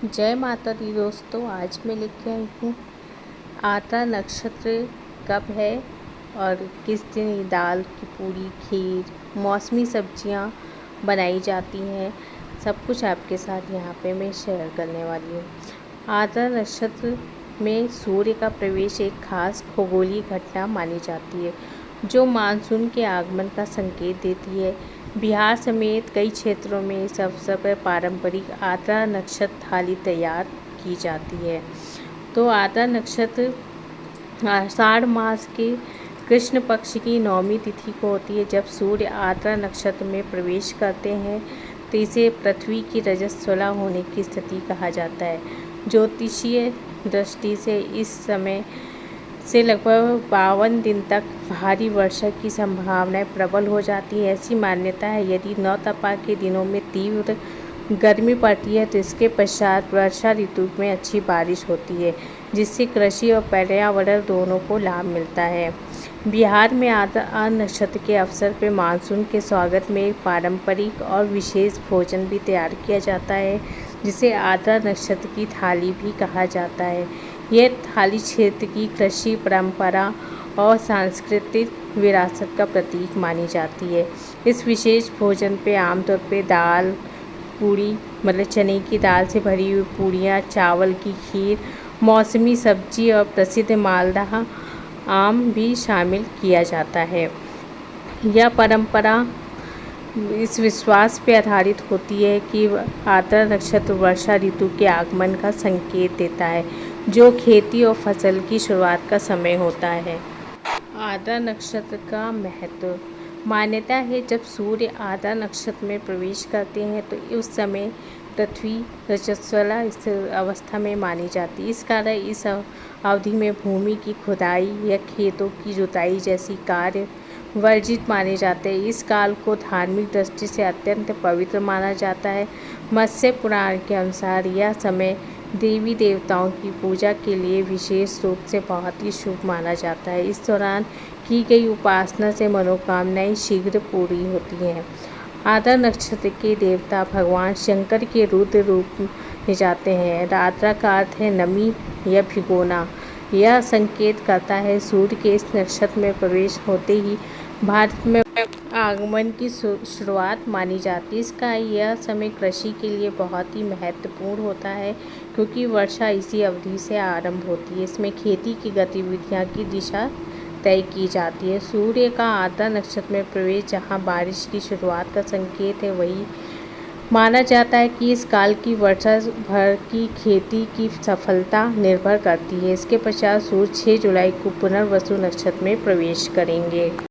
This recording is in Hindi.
जय माता दी दोस्तों। आज मैं लेके आई हूँ आद्रा नक्षत्र कब है और किस दिन ये दाल की पूरी, खीर, मौसमी सब्जियाँ बनाई जाती हैं, सब कुछ आपके साथ यहाँ पे मैं शेयर करने वाली हूँ। आद्रा नक्षत्र में सूर्य का प्रवेश एक खास खगोलीय घटना मानी जाती है जो मानसून के आगमन का संकेत देती है। बिहार समेत कई क्षेत्रों में इस अवसर पर पारंपरिक आद्रा नक्षत्र थाली तैयार की जाती है। तो आद्रा नक्षत्र आषाढ़ मास के कृष्ण पक्ष की नौमी तिथि को होती है। जब सूर्य आद्रा नक्षत्र में प्रवेश करते हैं तो इसे पृथ्वी की रजस्वला होने की स्थिति कहा जाता है। ज्योतिषीय दृष्टि से इस समय से लगभग 52 दिन तक भारी वर्षा की संभावनाएं प्रबल हो जाती है। ऐसी मान्यता है यदि नवतपा के दिनों में तीव्र गर्मी पड़ती है तो इसके पश्चात वर्षा ऋतु में अच्छी बारिश होती है, जिससे कृषि और पर्यावरण दोनों को लाभ मिलता है। बिहार में आद्रा नक्षत्र के अवसर पर मानसून के स्वागत में एक पारंपरिक और विशेष भोजन भी तैयार किया जाता है, जिसे आद्रा नक्षत्र की थाली भी कहा जाता है। यह थाली क्षेत्र की कृषि परंपरा और सांस्कृतिक विरासत का प्रतीक मानी जाती है। इस विशेष भोजन पे आमतौर पे दाल पूड़ी, मतलब चने की दाल से भरी हुई पूड़ियाँ, चावल की खीर, मौसमी सब्जी और प्रसिद्ध मालदह आम भी शामिल किया जाता है। यह परंपरा इस विश्वास पे आधारित होती है कि आद्रा नक्षत्र वर्षा ऋतु के आगमन का संकेत देता है, जो खेती और फसल की शुरुआत का समय होता है। आद्रा नक्षत्र का महत्व। मान्यता है जब सूर्य आद्रा नक्षत्र में प्रवेश करते हैं तो उस समय पृथ्वी रजस्वला इस अवस्था में मानी जाती है। इस कारण इस अवधि में भूमि की खुदाई या खेतों की जुताई जैसी कार्य वर्जित माने जाते हैं। इस काल को धार्मिक दृष्टि से अत्यंत पवित्र माना जाता है। मत्स्य पुराण के अनुसार यह समय देवी देवताओं की पूजा के लिए विशेष रूप से बहुत ही शुभ माना जाता है। इस दौरान की गई उपासना से मनोकामनाएं शीघ्र पूरी होती हैं। आद्रा नक्षत्र के देवता भगवान शंकर के रुद्र रूप में जाते हैं। आद्रा का अर्थ है नमी या भिगोना। यह संकेत करता है सूर्य के इस नक्षत्र में प्रवेश होते ही भारत में आगमन की शुरुआत मानी जाती है। इसका यह समय कृषि के लिए बहुत ही महत्वपूर्ण होता है क्योंकि वर्षा इसी अवधि से आरंभ होती है। इसमें खेती की गतिविधियां की दिशा तय की जाती है। सूर्य का आद्रा नक्षत्र में प्रवेश जहां बारिश की शुरुआत का संकेत है, वही माना जाता है कि इस काल की वर्षा भर की खेती की सफलता निर्भर करती है। इसके पश्चात सूर्य 6 जुलाई को पुनर्वसु नक्षत्र में प्रवेश करेंगे।